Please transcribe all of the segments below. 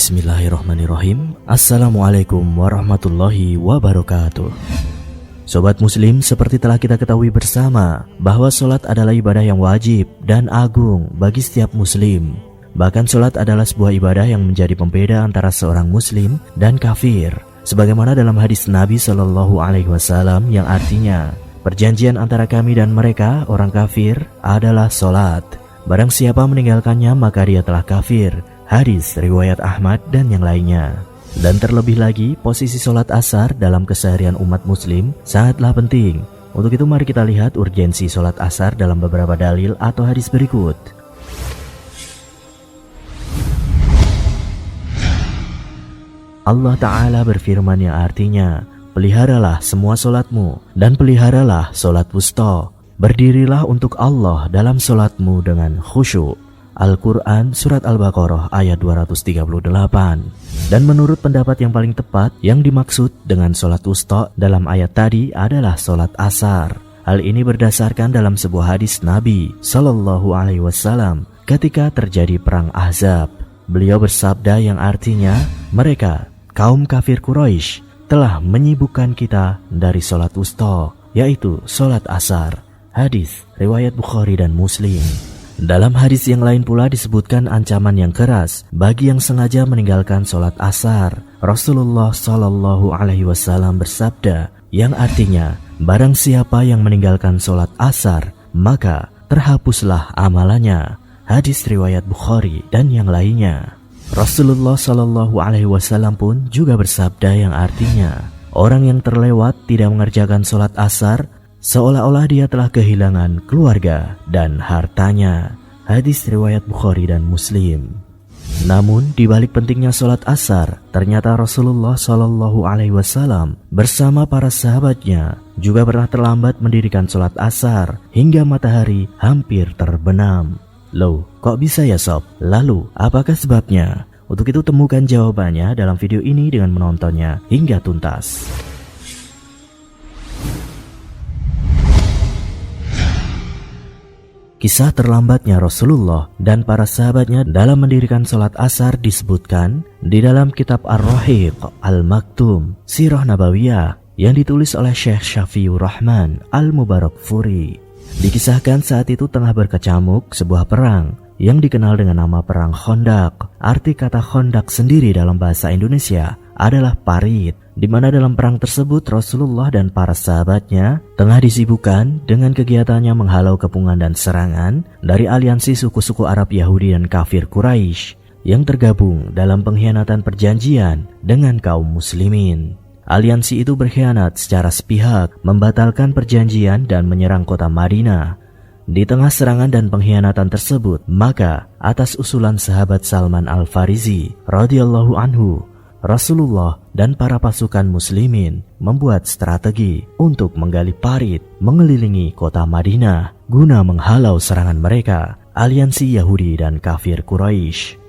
Bismillahirrahmanirrahim. Assalamualaikum warahmatullahi wabarakatuh. Sobat muslim, seperti telah kita ketahui bersama bahwa sholat adalah ibadah yang wajib dan agung bagi setiap muslim. Bahkan sholat adalah sebuah ibadah yang menjadi pembeda antara seorang muslim dan kafir, sebagaimana dalam hadis Nabi SAW yang artinya, perjanjian antara kami dan mereka, orang kafir, adalah sholat. Barang siapa meninggalkannya maka dia telah kafir. Hadis riwayat Ahmad dan yang lainnya. Dan terlebih lagi, posisi sholat asar dalam keseharian umat muslim sangatlah penting. Untuk itu mari kita lihat urgensi sholat asar dalam beberapa dalil atau hadis berikut. Allah Ta'ala berfirman yang artinya, peliharalah semua sholatmu dan peliharalah sholat wusta. Berdirilah untuk Allah dalam sholatmu dengan khusyuk. Al-Quran Surat Al-Baqarah ayat 238. Dan menurut pendapat yang paling tepat, yang dimaksud dengan sholat wusta dalam ayat tadi adalah sholat asar. Hal ini berdasarkan dalam sebuah hadis Nabi SAW ketika terjadi perang Ahzab. Beliau bersabda yang artinya, mereka, kaum kafir Quraisy, telah menyibukkan kita dari sholat wusta, yaitu sholat asar. Hadis riwayat Bukhari dan Muslim. Dalam hadis yang lain pula disebutkan ancaman yang keras bagi yang sengaja meninggalkan sholat asar. Rasulullah SAW bersabda yang artinya, barang siapa yang meninggalkan sholat asar maka terhapuslah amalannya. Hadis riwayat Bukhari dan yang lainnya. Rasulullah SAW pun juga bersabda yang artinya, orang yang terlewat tidak mengerjakan sholat asar seolah-olah dia telah kehilangan keluarga dan hartanya. Hadis riwayat Bukhari dan Muslim. Namun di balik pentingnya sholat asar, ternyata Rasulullah SAW bersama para sahabatnya juga pernah terlambat mendirikan sholat asar hingga matahari hampir terbenam. Loh, kok bisa ya sob? Lalu, apakah sebabnya? Untuk itu temukan jawabannya dalam video ini dengan menontonnya hingga tuntas. Kisah terlambatnya Rasulullah dan para sahabatnya dalam mendirikan sholat asar disebutkan di dalam kitab Ar-Rahiq Al-Maktum, Sirah Nabawiyah yang ditulis oleh Syekh Syafiur Rahman Al-Mubarakfuri. Dikisahkan saat itu tengah berkecamuk sebuah perang yang dikenal dengan nama Perang Khandaq. Arti kata Khandaq sendiri dalam bahasa Indonesia adalah parit, di mana dalam perang tersebut Rasulullah dan para sahabatnya tengah disibukkan dengan kegiatannya menghalau kepungan dan serangan dari aliansi suku-suku Arab Yahudi dan kafir Quraisy yang tergabung dalam pengkhianatan perjanjian dengan kaum muslimin. Aliansi itu berkhianat secara sepihak, membatalkan perjanjian dan menyerang kota Madinah. Di tengah serangan dan pengkhianatan tersebut, maka atas usulan sahabat Salman Al-Farisi radhiyallahu anhu, Rasulullah dan para pasukan muslimin membuat strategi untuk menggali parit mengelilingi kota Madinah guna menghalau serangan mereka, aliansi Yahudi dan kafir Quraisy.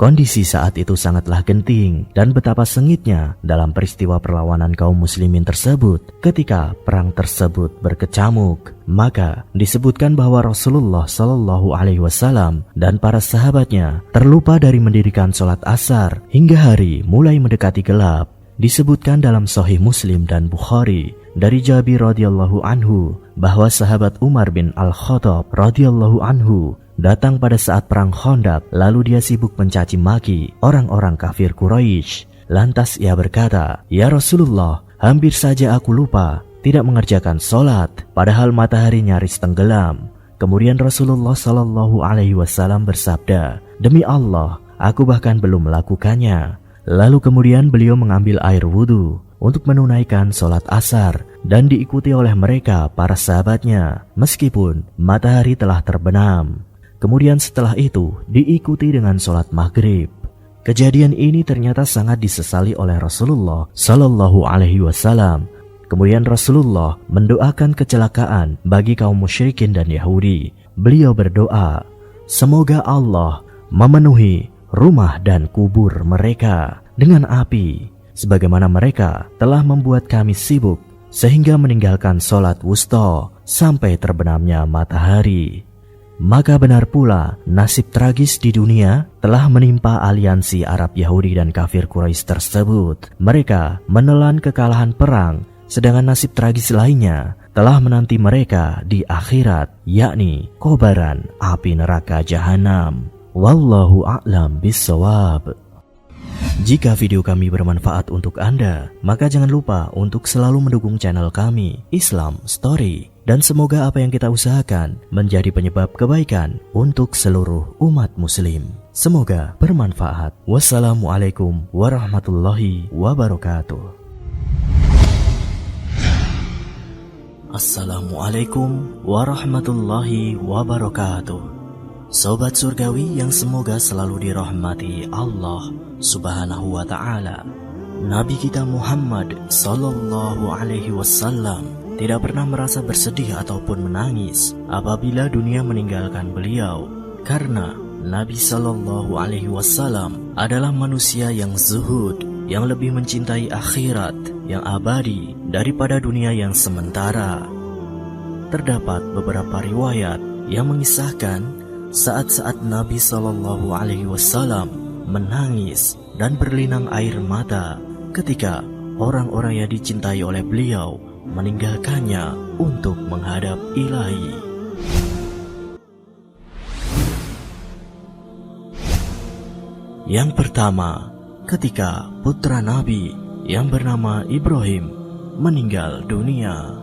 Kondisi saat itu sangatlah genting dan betapa sengitnya dalam peristiwa perlawanan kaum muslimin tersebut ketika perang tersebut berkecamuk. Maka disebutkan bahwa Rasulullah SAW dan para sahabatnya terlupa dari mendirikan sholat asar hingga hari mulai mendekati gelap. Disebutkan dalam Sahih Muslim dan Bukhari dari Jabir radhiyallahu anhu bahwa sahabat Umar bin Al-Khattab radhiyallahu anhu datang pada saat perang Khandaq, lalu dia sibuk mencaci maki orang-orang kafir Quraisy. Lantas ia berkata, "Ya Rasulullah, hampir saja aku lupa tidak mengerjakan sholat, padahal matahari nyaris tenggelam." Kemudian Rasulullah SAW bersabda, "Demi Allah, aku bahkan belum melakukannya." Lalu kemudian beliau mengambil air wudhu untuk menunaikan sholat asar dan diikuti oleh mereka para sahabatnya meskipun matahari telah terbenam. Kemudian setelah itu diikuti dengan sholat maghrib. Kejadian ini ternyata sangat disesali oleh Rasulullah SAW. Kemudian Rasulullah mendoakan kecelakaan bagi kaum musyrikin dan Yahudi. Beliau berdoa, semoga Allah memenuhi rumah dan kubur mereka dengan api, sebagaimana mereka telah membuat kami sibuk sehingga meninggalkan sholat wusta sampai terbenamnya matahari. Maka benar pula nasib tragis di dunia telah menimpa aliansi Arab Yahudi dan kafir Quraisy tersebut. Mereka menelan kekalahan perang, sedangkan nasib tragis lainnya telah menanti mereka di akhirat, yakni kobaran api neraka jahanam. Wallahu a'lam bissawab. Jika video kami bermanfaat untuk Anda, maka jangan lupa untuk selalu mendukung channel kami, Islam Story. Dan semoga apa yang kita usahakan menjadi penyebab kebaikan untuk seluruh umat muslim. Semoga bermanfaat. Wassalamualaikum warahmatullahi wabarakatuh. Assalamualaikum warahmatullahi wabarakatuh. Sobat surgawi yang semoga selalu dirahmati Allah Subhanahu wa ta'ala. Nabi kita Muhammad sallallahu alaihi wasallam tidak pernah merasa bersedih ataupun menangis apabila dunia meninggalkan beliau, karena Nabi sallallahu alaihi wasallam adalah manusia yang zuhud, yang lebih mencintai akhirat yang abadi daripada dunia yang sementara. Terdapat beberapa riwayat yang mengisahkan saat-saat Nabi sallallahu alaihi wasallam menangis dan berlinang air mata ketika orang-orang yang dicintai oleh beliau meninggalkannya untuk menghadap Ilahi. Yang pertama, ketika putra Nabi yang bernama Ibrahim meninggal dunia.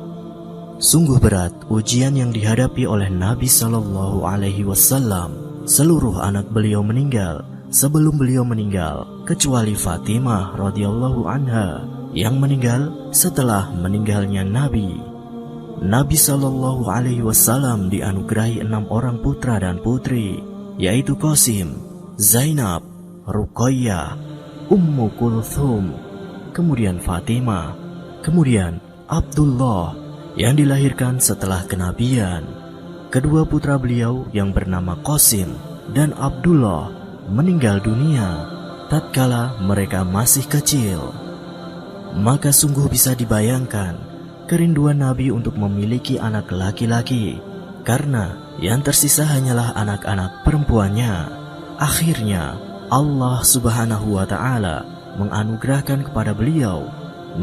Sungguh berat ujian yang dihadapi oleh Nabi sallallahu alaihi wasallam. Seluruh anak beliau meninggal sebelum beliau meninggal, kecuali Fatimah radhiyallahu anha yang meninggal setelah meninggalnya Nabi. Nabi sallallahu alaihi wasallam dianugerahi 6 orang putra dan putri, yaitu Qasim, Zainab, Ruqayyah, Ummu Kulthum, kemudian Fatimah, kemudian Abdullah yang dilahirkan setelah kenabian. Kedua putra beliau yang bernama Qasim dan Abdullah meninggal dunia tatkala mereka masih kecil. Maka sungguh bisa dibayangkan kerinduan Nabi untuk memiliki anak laki-laki, karena yang tersisa hanyalah anak-anak perempuannya. Akhirnya Allah Subhanahu wa ta'ala menganugerahkan kepada beliau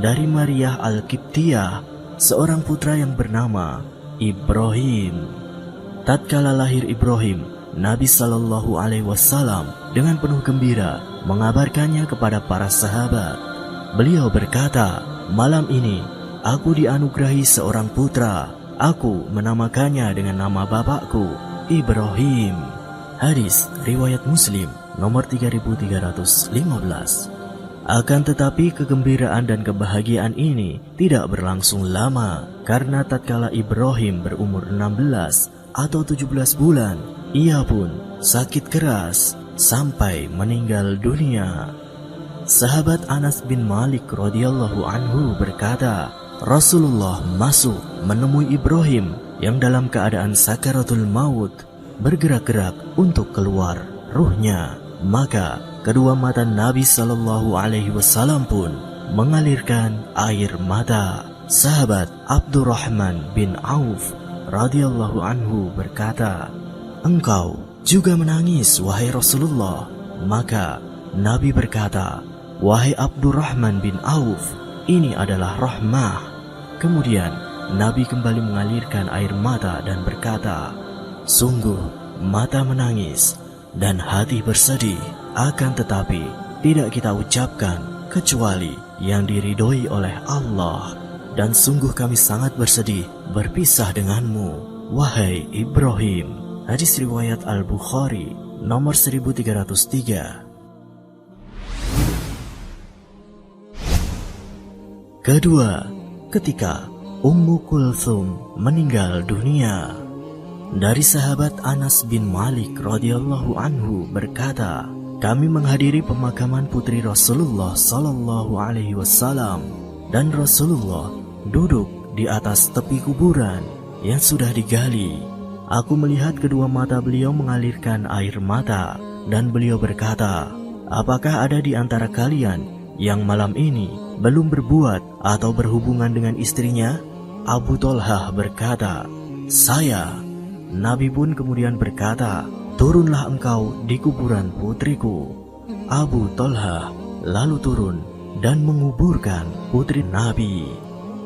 dari Maryah Al-Qibtiyah seorang putra yang bernama Ibrahim. Tatkala lahir Ibrahim, Nabi sallallahu alaihi wasallam dengan penuh gembira mengabarkannya kepada para sahabat. Beliau berkata, "Malam ini aku dianugerahi seorang putra. Aku menamakannya dengan nama bapakku, Ibrahim." Hadis riwayat Muslim nomor 3315. Akan tetapi kegembiraan dan kebahagiaan ini tidak berlangsung lama, karena tatkala Ibrahim berumur 16 atau 17 bulan, ia pun sakit keras sampai meninggal dunia. Sahabat Anas bin Malik radhiyallahu anhu berkata, Rasulullah masuk menemui Ibrahim yang dalam keadaan sakaratul maut, bergerak-gerak untuk keluar ruhnya. Maka kedua mata Nabi sallallahu alaihi wasallam pun mengalirkan air mata. Sahabat Abdurrahman bin Auf radhiyallahu anhu berkata, "Engkau juga menangis wahai Rasulullah?" Maka Nabi berkata, "Wahai Abdurrahman bin Auf, ini adalah rahmah." Kemudian Nabi kembali mengalirkan air mata dan berkata, "Sungguh mata menangis dan hati bersedih, akan tetapi tidak kita ucapkan kecuali yang diridhoi oleh Allah. Dan sungguh kami sangat bersedih berpisah denganmu, wahai Ibrahim." Hadis riwayat Al-Bukhari nomor 1303. Kedua, ketika Ummu Kulthum meninggal dunia. Dari sahabat Anas bin Malik radhiyallahu anhu berkata, "Kami menghadiri pemakaman putri Rasulullah sallallahu alaihi wasallam, dan Rasulullah duduk di atas tepi kuburan yang sudah digali. Aku melihat kedua mata beliau mengalirkan air mata, dan beliau berkata, 'Apakah ada di antara kalian yang malam ini belum berbuat atau berhubungan dengan istrinya?' Abu Thalhah berkata, 'Saya.' Nabi pun kemudian berkata, "Turunlah engkau di kuburan putriku." Abu Thalhah lalu turun dan menguburkan putri Nabi.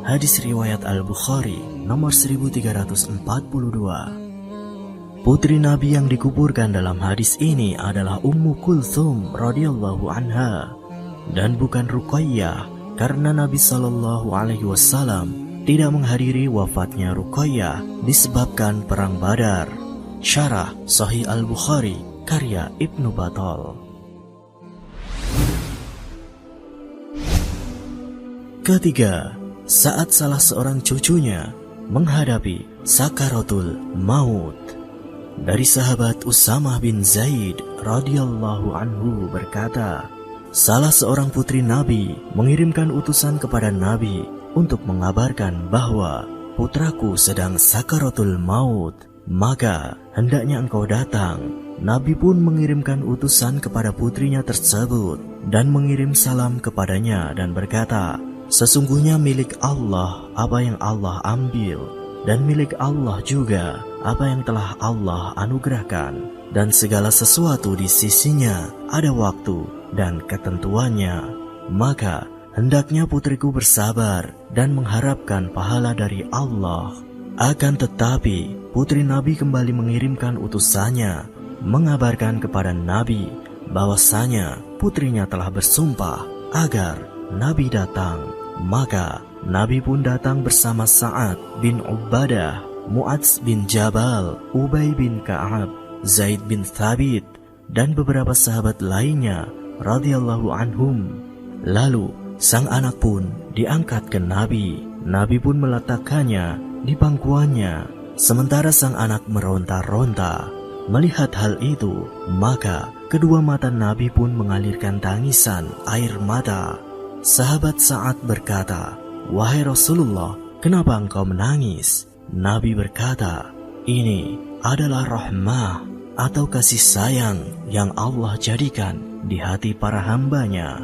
Hadis riwayat Al-Bukhari nomor 1342. Putri Nabi yang dikuburkan dalam hadis ini adalah Ummu Kulthum radhiyallahu anha dan bukan Ruqayyah, karena Nabi SAW tidak menghadiri wafatnya Ruqayyah disebabkan perang Badar. Syarah Sahih Al-Bukhari karya Ibnu Battal. Ketiga, saat salah seorang cucunya menghadapi sakaratul maut. Dari sahabat Usamah bin Zaid radhiyallahu anhu berkata, salah seorang putri Nabi mengirimkan utusan kepada Nabi untuk mengabarkan bahwa putraku sedang sakaratul maut, maka hendaknya engkau datang. Nabi pun mengirimkan utusan kepada putrinya tersebut dan mengirim salam kepadanya dan berkata, sesungguhnya milik Allah apa yang Allah ambil, dan milik Allah juga apa yang telah Allah anugerahkan, dan segala sesuatu di sisinya ada waktu dan ketentuannya. Maka hendaknya putriku bersabar dan mengharapkan pahala dari Allah. Akan tetapi putri Nabi kembali mengirimkan utusannya mengabarkan kepada Nabi bahwasanya putrinya telah bersumpah agar Nabi datang. Maka Nabi pun datang bersama Sa'ad bin Ubadah, Mu'adz bin Jabal, Ubay bin Ka'ab, Zaid bin Thabit, dan beberapa sahabat lainnya radhiyallahu anhum. Lalu sang anak pun diangkat ke Nabi. Nabi pun meletakkannya di pangkuannya, sementara sang anak meronta-ronta. Melihat hal itu, maka kedua mata Nabi pun mengalirkan tangisan air mata. Sahabat Sa'ad berkata, "Wahai Rasulullah, kenapa engkau menangis?" Nabi berkata, "Ini adalah rahmah atau kasih sayang yang Allah jadikan di hati para hambanya."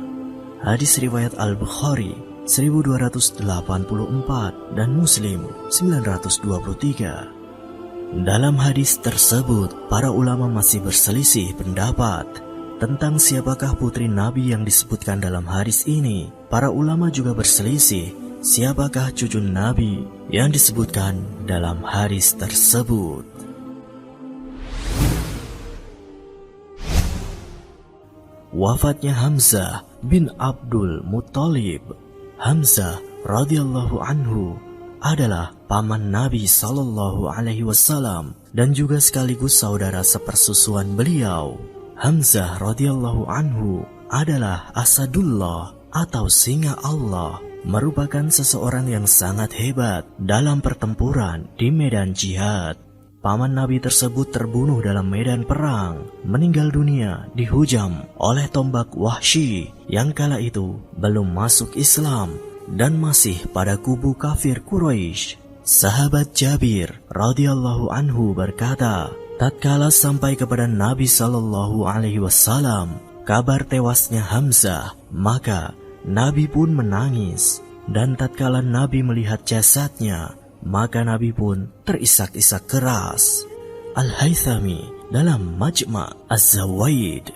Hadis riwayat Al-Bukhari 1284 dan Muslim 923. Dalam hadis tersebut, para ulama masih berselisih pendapat tentang siapakah putri Nabi yang disebutkan dalam hadis ini. Para ulama juga berselisih siapakah cucu Nabi yang disebutkan dalam hadis tersebut. Wafatnya Hamzah bin Abdul Muttalib. Hamzah radhiyallahu anhu adalah paman Nabi SAW dan juga sekaligus saudara sepersusuan beliau. Hamzah radhiyallahu anhu adalah Asadullah atau singa Allah, merupakan seseorang yang sangat hebat dalam pertempuran di medan jihad. Paman Nabi tersebut terbunuh dalam medan perang, meninggal dunia dihujam oleh tombak Wahsy yang kala itu belum masuk Islam dan masih pada kubu kafir Quraisy. Sahabat Jabir radhiyallahu anhu berkata, tatkala sampai kepada Nabi SAW kabar tewasnya Hamzah, maka Nabi pun menangis. Dan tatkala Nabi melihat jasadnya, maka Nabi pun terisak-isak keras. Al-Haythami dalam Majma' Az-Zawaid.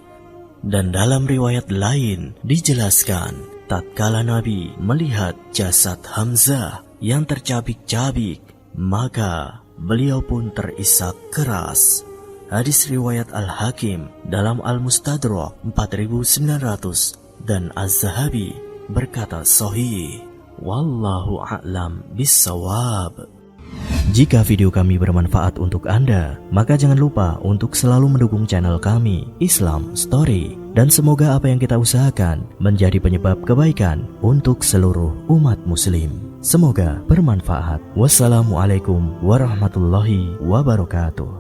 Dan dalam riwayat lain dijelaskan, tatkala Nabi melihat jasad Hamzah yang tercabik-cabik, maka beliau pun terisak keras. Hadis riwayat Al-Hakim dalam Al-Mustadrak 4900 dan Az-Zahabi berkata sahih. Wallahu a'lam bissawab. Jika video kami bermanfaat untuk Anda, maka jangan lupa untuk selalu mendukung channel kami, Islam Story. Dan semoga apa yang kita usahakan menjadi penyebab kebaikan untuk seluruh umat muslim. Semoga bermanfaat. Wassalamualaikum warahmatullahi wabarakatuh.